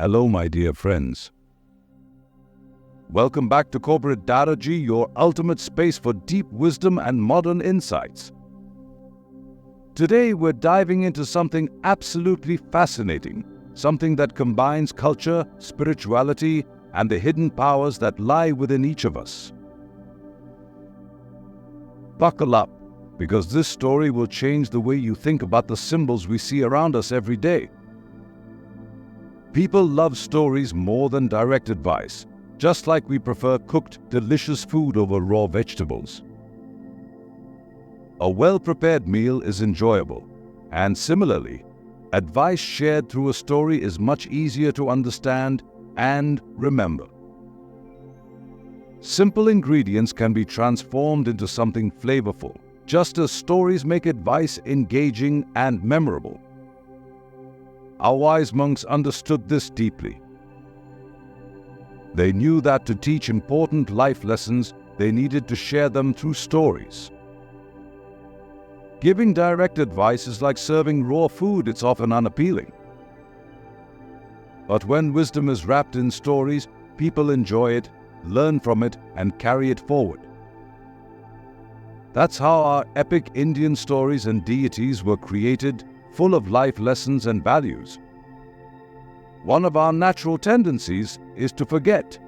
Hello, my dear friends. Welcome back to Corporate Daitaji, your ultimate space for deep wisdom and modern insights. Today, we're diving into something absolutely fascinating, something that combines culture, spirituality, and the hidden powers that lie within each of us. Buckle up, because this story will change the way you think about the symbols we see around us every day. People love stories more than direct advice, just like we prefer cooked, delicious food over raw vegetables. A well-prepared meal is enjoyable, and similarly, advice shared through a story is much easier to understand and remember. Simple ingredients can be transformed into something flavorful, just as stories make advice engaging and memorable. Our wise monks understood this deeply. They knew that to teach important life lessons, they needed to share them through stories. Giving direct advice is like serving raw food, it's often unappealing. But when wisdom is wrapped in stories, people enjoy it, learn from it, and carry it forward. That's how our epic Indian stories and deities were created, full of life lessons and values. One of our natural tendencies is to forget.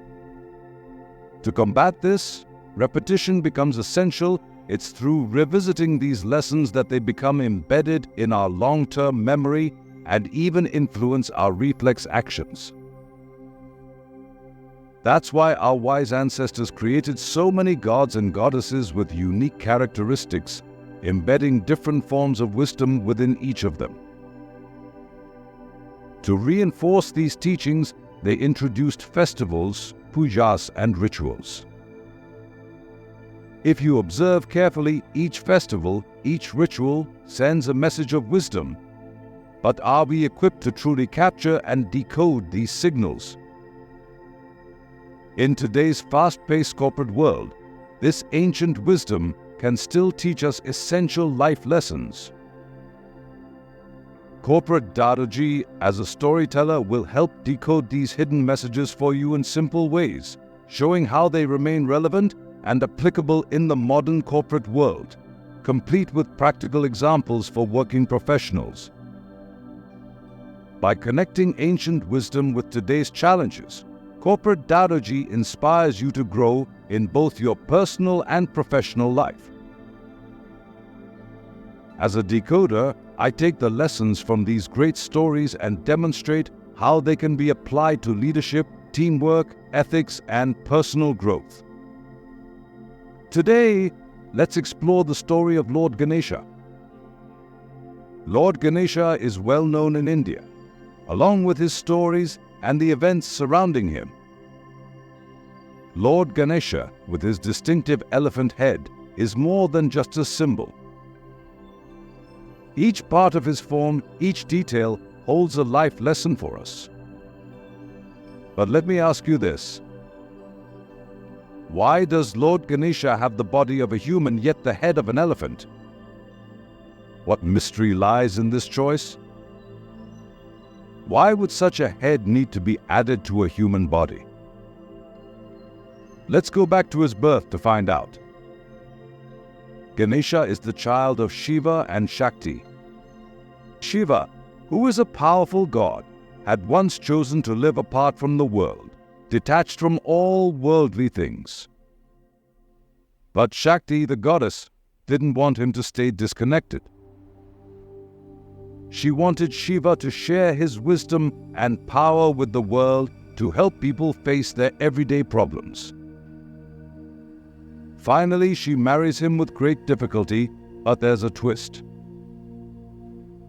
To combat this, repetition becomes essential. It's through revisiting these lessons that they become embedded in our long-term memory and even influence our reflex actions. That's why our wise ancestors created so many gods and goddesses with unique characteristics, embedding different forms of wisdom within each of them. To reinforce these teachings, they introduced festivals, pujas, and rituals. If you observe carefully, each festival, each ritual sends a message of wisdom. But are we equipped to truly capture and decode these signals? In today's fast-paced corporate world, this ancient wisdom can still teach us essential life lessons. Corporate Daitaji, as a storyteller, will help decode these hidden messages for you in simple ways, showing how they remain relevant and applicable in the modern corporate world, complete with practical examples for working professionals. By connecting ancient wisdom with today's challenges, Corporate Daitaji inspires you to grow in both your personal and professional life. As a decoder, I take the lessons from these great stories and demonstrate how they can be applied to leadership, teamwork, ethics, and personal growth. Today, let's explore the story of Lord Ganesha. Lord Ganesha is well known in India, along with his stories and the events surrounding him. Lord Ganesha, with his distinctive elephant head, is more than just a symbol. Each part of his form, each detail, holds a life lesson for us. But let me ask you this. Why does Lord Ganesha have the body of a human yet the head of an elephant? What mystery lies in this choice? Why would such a head need to be added to a human body? Let's go back to his birth to find out. Ganesha is the child of Shiva and Shakti. Shiva, who is a powerful god, had once chosen to live apart from the world, detached from all worldly things. But Shakti, the goddess, didn't want him to stay disconnected. She wanted Shiva to share his wisdom and power with the world to help people face their everyday problems. Finally, she marries him with great difficulty, but there's a twist.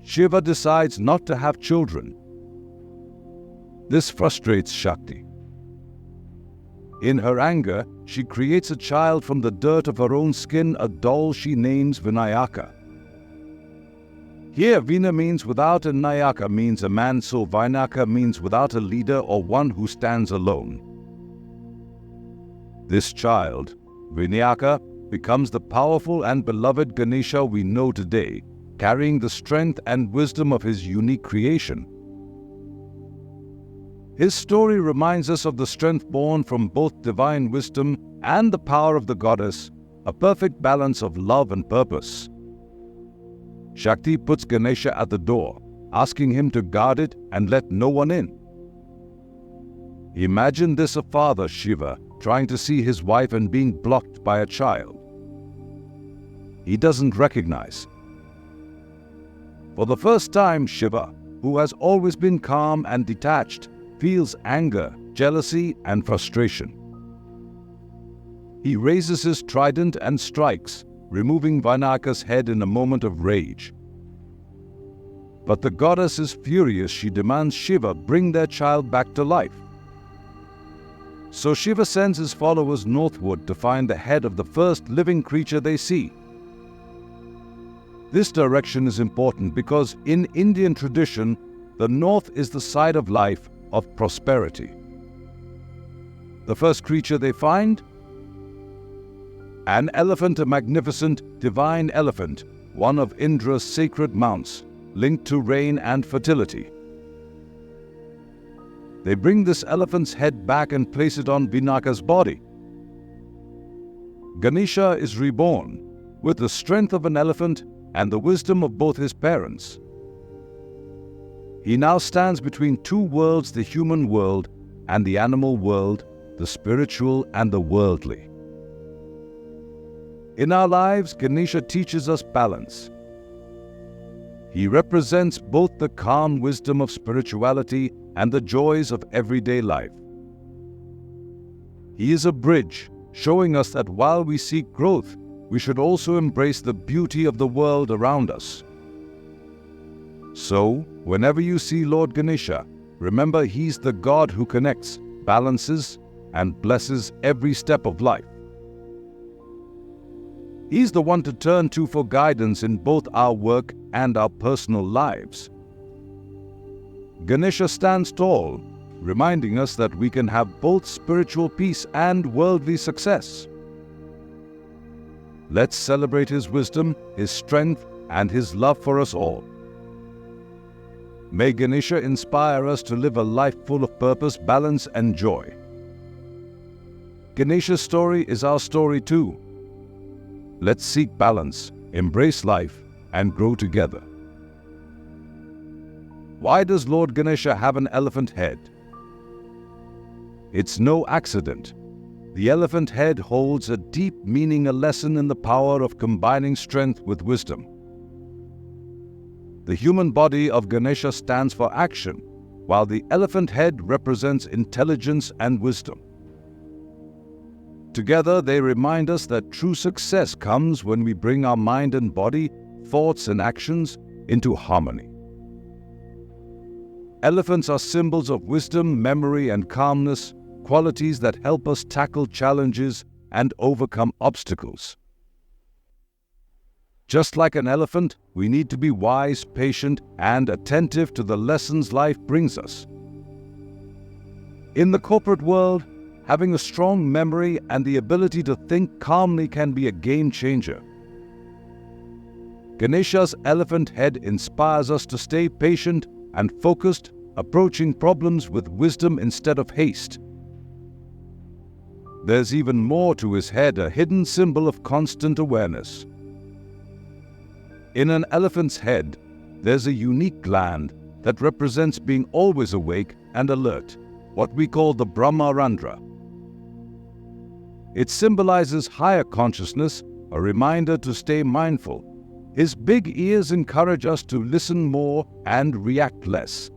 Shiva decides not to have children. This frustrates Shakti. In her anger, she creates a child from the dirt of her own skin, a doll she names Vinayaka. Here, Vina means without and Nayaka means a man, so Vinayaka means without a leader or one who stands alone. This child, Vinayaka, becomes the powerful and beloved Ganesha we know today, carrying the strength and wisdom of his unique creation. His story reminds us of the strength born from both divine wisdom and the power of the goddess, a perfect balance of love and purpose. Shakti puts Ganesha at the door, asking him to guard it and let no one in. Imagine this: a father, Shiva, trying to see his wife and being blocked by a child he doesn't recognize. For the first time, Shiva, who has always been calm and detached, feels anger, jealousy, and frustration. He raises his trident and strikes, removing Vinaka's head in a moment of rage. But the goddess is furious. She demands Shiva bring their child back to life. So Shiva sends his followers northward to find the head of the first living creature they see. This direction is important because in Indian tradition, the north is the side of life, of prosperity. The first creature they find? An elephant, a magnificent, divine elephant, one of Indra's sacred mounts, linked to rain and fertility. They bring this elephant's head back and place it on Vinaka's body. Ganesha is reborn with the strength of an elephant and the wisdom of both his parents. He now stands between two worlds, the human world and the animal world, the spiritual and the worldly. In our lives, Ganesha teaches us balance. He represents both the calm wisdom of spirituality and the joys of everyday life. He is a bridge, showing us that while we seek growth, we should also embrace the beauty of the world around us. So, whenever you see Lord Ganesha, remember he's the God who connects, balances, and blesses every step of life. He's the one to turn to for guidance in both our work and our personal lives. Ganesha stands tall, reminding us that we can have both spiritual peace and worldly success. Let's celebrate his wisdom, his strength, and his love for us all. May Ganesha inspire us to live a life full of purpose, balance, and joy. Ganesha's story is our story too. Let's seek balance, embrace life, and grow together. Why does Lord Ganesha have an elephant head? It's no accident. The elephant head holds a deep meaning, a lesson in the power of combining strength with wisdom. The human body of Ganesha stands for action, while the elephant head represents intelligence and wisdom. Together, they remind us that true success comes when we bring our mind and body, thoughts and actions into harmony. Elephants are symbols of wisdom, memory, and calmness, qualities that help us tackle challenges and overcome obstacles. Just like an elephant, we need to be wise, patient, and attentive to the lessons life brings us. In the corporate world, having a strong memory and the ability to think calmly can be a game changer. Ganesha's elephant head inspires us to stay patient and focused, approaching problems with wisdom instead of haste. There's even more to his head, a hidden symbol of constant awareness. In an elephant's head, there's a unique gland that represents being always awake and alert, what we call the Brahmarandra. It symbolizes higher consciousness, a reminder to stay mindful. His big ears encourage us to listen more and react less.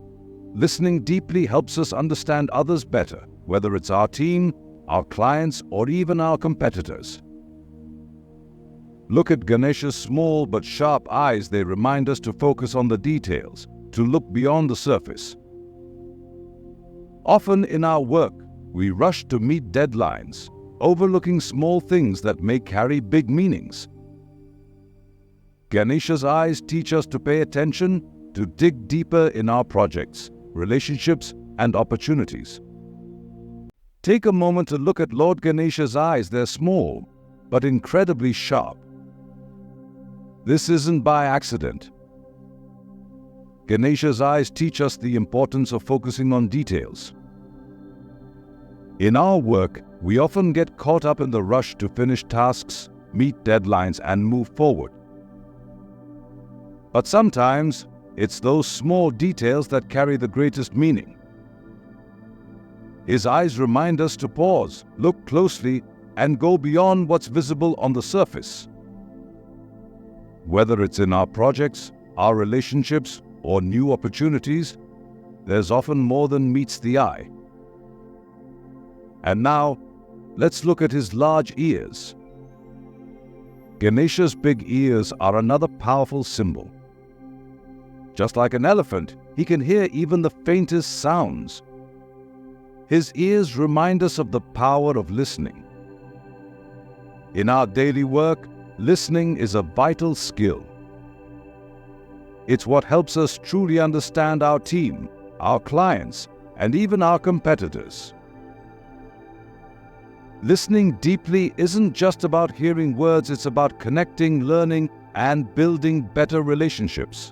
Listening deeply helps us understand others better, whether it's our team, our clients, or even our competitors. Look at Ganesha's small but sharp eyes. They remind us to focus on the details, to look beyond the surface. Often in our work, we rush to meet deadlines, overlooking small things that may carry big meanings. Ganesha's eyes teach us to pay attention, to dig deeper in our projects, relationships, and opportunities. Take a moment to look at Lord Ganesha's eyes. They're small, but incredibly sharp. This isn't by accident. Ganesha's eyes teach us the importance of focusing on details. In our work, we often get caught up in the rush to finish tasks, meet deadlines, and move forward. But sometimes, it's those small details that carry the greatest meaning. His eyes remind us to pause, look closely, and go beyond what's visible on the surface. Whether it's in our projects, our relationships, or new opportunities, there's often more than meets the eye. And now, let's look at his large ears. Ganesha's big ears are another powerful symbol. Just like an elephant, he can hear even the faintest sounds. His ears remind us of the power of listening. In our daily work, listening is a vital skill. It's what helps us truly understand our team, our clients, and even our competitors. Listening deeply isn't just about hearing words, it's about connecting, learning, and building better relationships.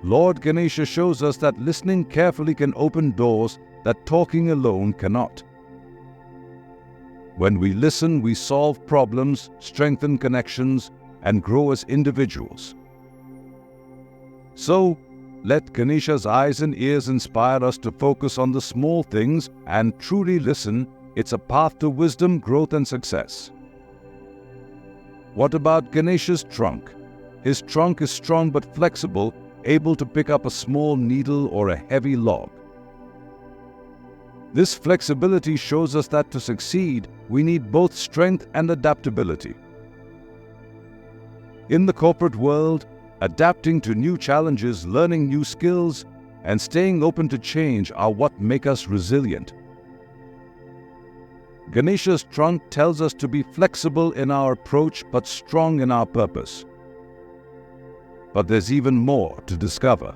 Lord Ganesha shows us that listening carefully can open doors that talking alone cannot. When we listen, we solve problems, strengthen connections, and grow as individuals. So, let Ganesha's eyes and ears inspire us to focus on the small things and truly listen. It's a path to wisdom, growth, and success. What about Ganesha's trunk? His trunk is strong but flexible, able to pick up a small needle or a heavy log. This flexibility shows us that to succeed, we need both strength and adaptability. In the corporate world, adapting to new challenges, learning new skills, and staying open to change are what make us resilient. Ganesha's trunk tells us to be flexible in our approach but strong in our purpose. But there's even more to discover.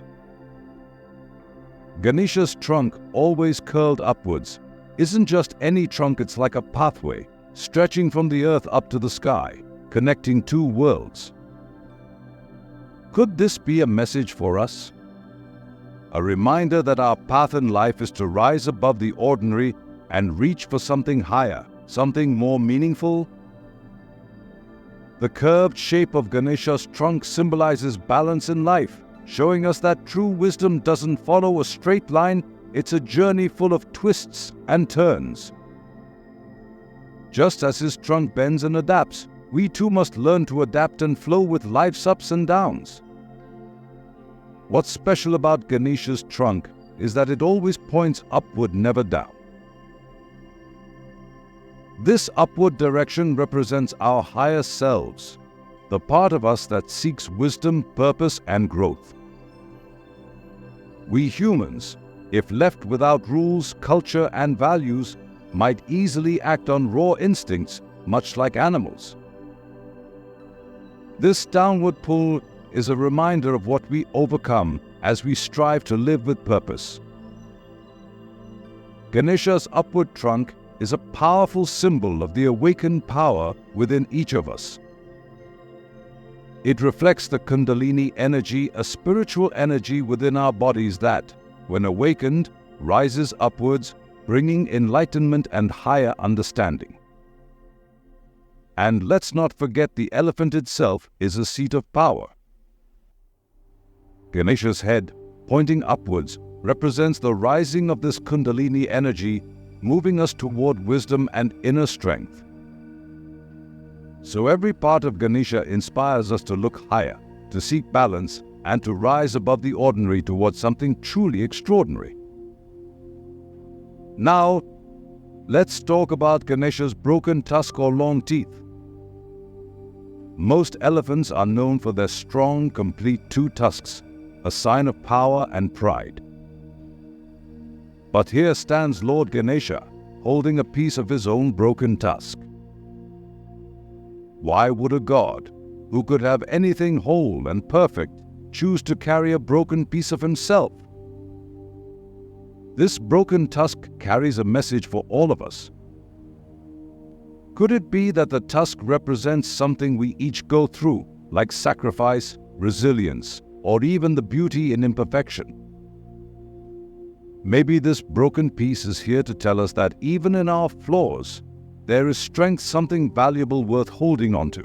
Ganesha's trunk, always curled upwards, isn't just any trunk, it's like a pathway, stretching from the earth up to the sky, connecting two worlds. Could this be a message for us? A reminder that our path in life is to rise above the ordinary and reach for something higher, something more meaningful? The curved shape of Ganesha's trunk symbolizes balance in life, showing us that true wisdom doesn't follow a straight line, it's a journey full of twists and turns. Just as his trunk bends and adapts, we too must learn to adapt and flow with life's ups and downs. What's special about Ganesha's trunk is that it always points upward, never down. This upward direction represents our higher selves, the part of us that seeks wisdom, purpose, and growth. We humans, if left without rules, culture, and values, might easily act on raw instincts, much like animals. This downward pull is a reminder of what we overcome as we strive to live with purpose. Ganesha's upward trunk is a powerful symbol of the awakened power within each of us. It reflects the Kundalini energy, a spiritual energy within our bodies that, when awakened, rises upwards, bringing enlightenment and higher understanding. And let's not forget the elephant itself is a seat of power. Ganesha's head, pointing upwards, represents the rising of this Kundalini energy, moving us toward wisdom and inner strength. So every part of Ganesha inspires us to look higher, to seek balance, and to rise above the ordinary towards something truly extraordinary. Now, let's talk about Ganesha's broken tusk or long teeth. Most elephants are known for their strong, complete two tusks, a sign of power and pride. But here stands Lord Ganesha, holding a piece of his own broken tusk. Why would a god, who could have anything whole and perfect, choose to carry a broken piece of himself? This broken tusk carries a message for all of us. Could it be that the tusk represents something we each go through, like sacrifice, resilience, or even the beauty in imperfection? Maybe this broken piece is here to tell us that even in our flaws, there is strength, something valuable worth holding on to.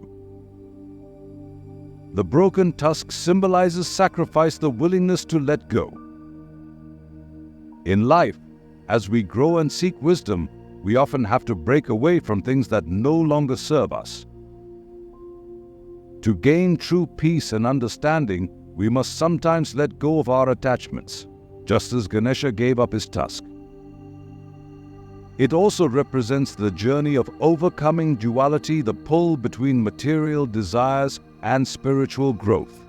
The broken tusk symbolizes sacrifice, the willingness to let go. In life, as we grow and seek wisdom, we often have to break away from things that no longer serve us. To gain true peace and understanding, we must sometimes let go of our attachments, just as Ganesha gave up his tusk. It also represents the journey of overcoming duality, the pull between material desires and spiritual growth.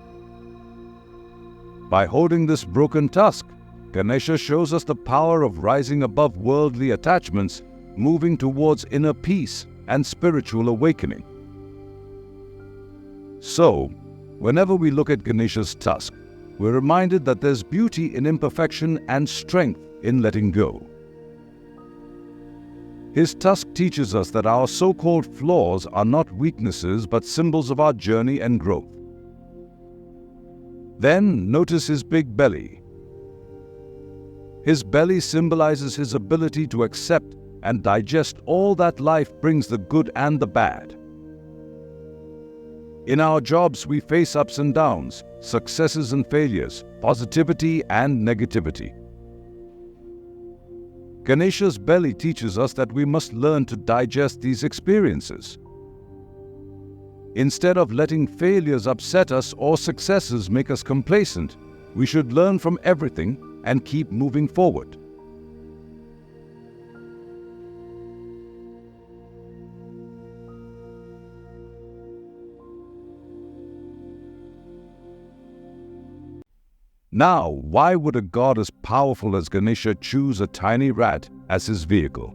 By holding this broken tusk, Ganesha shows us the power of rising above worldly attachments, moving towards inner peace and spiritual awakening. So, whenever we look at Ganesha's tusk, we're reminded that there's beauty in imperfection and strength in letting go. His tusk teaches us that our so-called flaws are not weaknesses but symbols of our journey and growth. Then notice his big belly. His belly symbolizes his ability to accept and digest all that life brings, the good and the bad. In our jobs, we face ups and downs, successes and failures, positivity and negativity. Ganesha's belly teaches us that we must learn to digest these experiences. Instead of letting failures upset us or successes make us complacent, we should learn from everything and keep moving forward. Now, why would a god as powerful as Ganesha choose a tiny rat as his vehicle?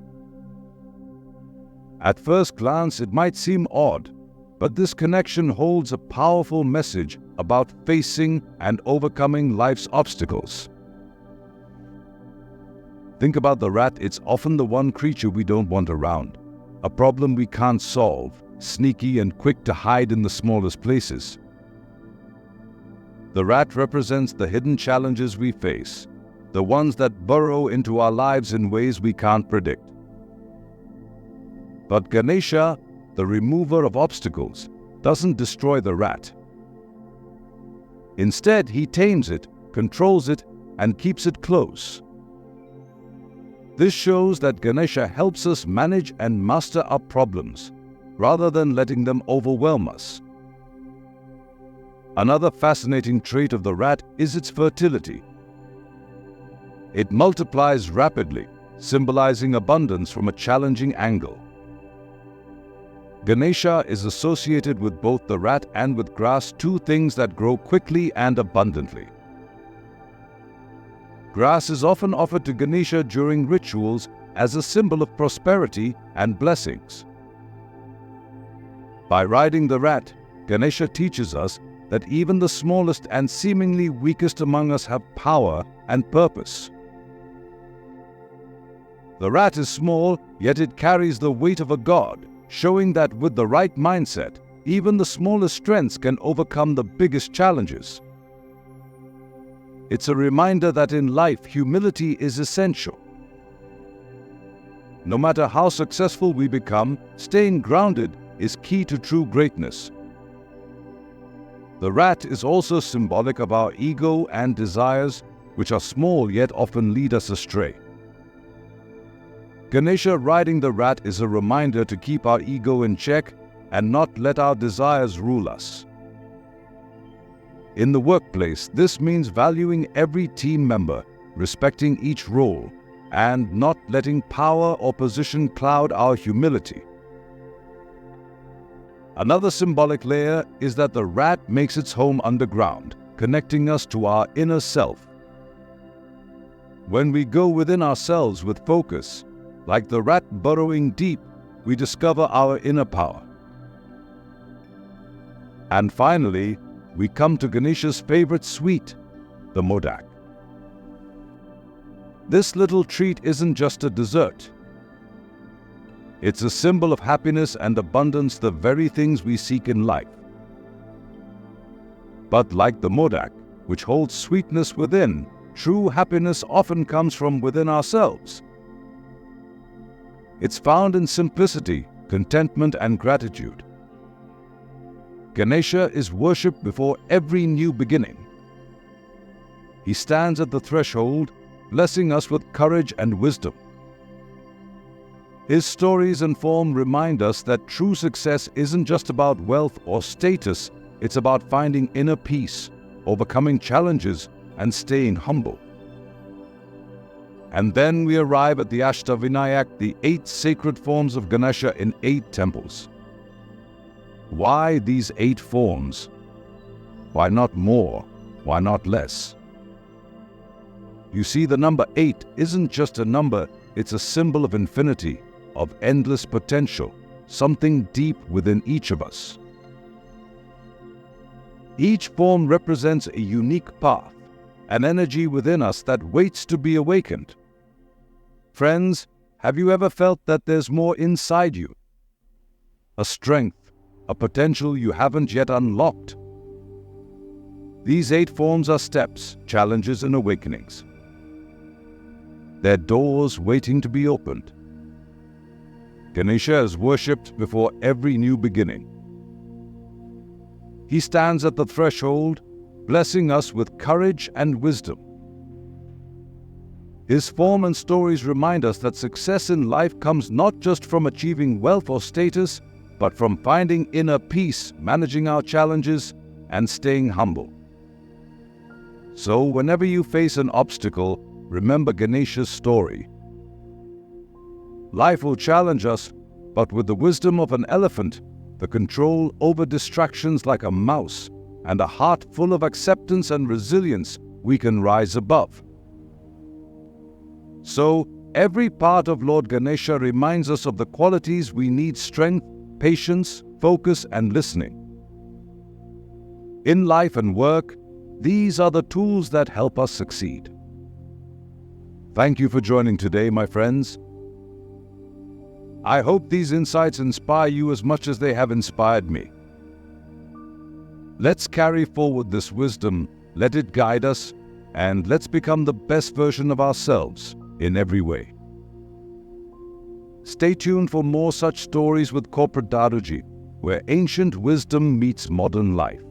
At first glance, it might seem odd, but this connection holds a powerful message about facing and overcoming life's obstacles. Think about the rat. It's often the one creature we don't want around, a problem we can't solve, sneaky and quick to hide in the smallest places. The rat represents the hidden challenges we face, the ones that burrow into our lives in ways we can't predict. But Ganesha, the remover of obstacles, doesn't destroy the rat. Instead, he tames it, controls it, and keeps it close. This shows that Ganesha helps us manage and master our problems, rather than letting them overwhelm us. Another fascinating trait of the rat is its fertility. It multiplies rapidly, symbolizing abundance from a challenging angle. Ganesha is associated with both the rat and with grass, two things that grow quickly and abundantly. Grass is often offered to Ganesha during rituals as a symbol of prosperity and blessings. By riding the rat, Ganesha teaches us that even the smallest and seemingly weakest among us have power and purpose. The rat is small, yet it carries the weight of a god, showing that with the right mindset, even the smallest strengths can overcome the biggest challenges. It's a reminder that in life, humility is essential. No matter how successful we become, staying grounded is key to true greatness. The rat is also symbolic of our ego and desires, which are small yet often lead us astray. Ganesha riding the rat is a reminder to keep our ego in check and not let our desires rule us. In the workplace, this means valuing every team member, respecting each role, and not letting power or position cloud our humility. Another symbolic layer is that the rat makes its home underground, connecting us to our inner self. When we go within ourselves with focus, like the rat burrowing deep, we discover our inner power. And finally, we come to Ganesha's favorite sweet, the modak. This little treat isn't just a dessert. It's a symbol of happiness and abundance, the very things we seek in life. But like the modak, which holds sweetness within, true happiness often comes from within ourselves. It's found in simplicity, contentment, and gratitude. Ganesha is worshipped before every new beginning. He stands at the threshold, blessing us with courage and wisdom. His stories and form remind us that true success isn't just about wealth or status, it's about finding inner peace, overcoming challenges, and staying humble. And then we arrive at the Ashtavinayak, the 8 sacred forms of Ganesha in 8 temples. Why these 8 forms? Why not more? Why not less? You see, the number 8 isn't just a number, it's a symbol of infinity, of endless potential, something deep within each of us. Each form represents a unique path, an energy within us that waits to be awakened. Friends, have you ever felt that there's more inside you? A strength, a potential you haven't yet unlocked. These 8 forms are steps, challenges, and awakenings. They're doors waiting to be opened. Ganesha is worshipped before every new beginning. He stands at the threshold, blessing us with courage and wisdom. His form and stories remind us that success in life comes not just from achieving wealth or status, but from finding inner peace, managing our challenges, and staying humble. So, whenever you face an obstacle, remember Ganesha's story. Life will challenge us, but with the wisdom of an elephant, the control over distractions like a mouse, and a heart full of acceptance and resilience, we can rise above. So, every part of Lord Ganesha reminds us of the qualities we need: strength, patience, focus, and listening. In life and work, these are the tools that help us succeed. Thank you for joining today, my friends. I hope these insights inspire you as much as they have inspired me. Let's carry forward this wisdom, let it guide us, and let's become the best version of ourselves in every way. Stay tuned for more such stories with Corporate Daruji, where ancient wisdom meets modern life.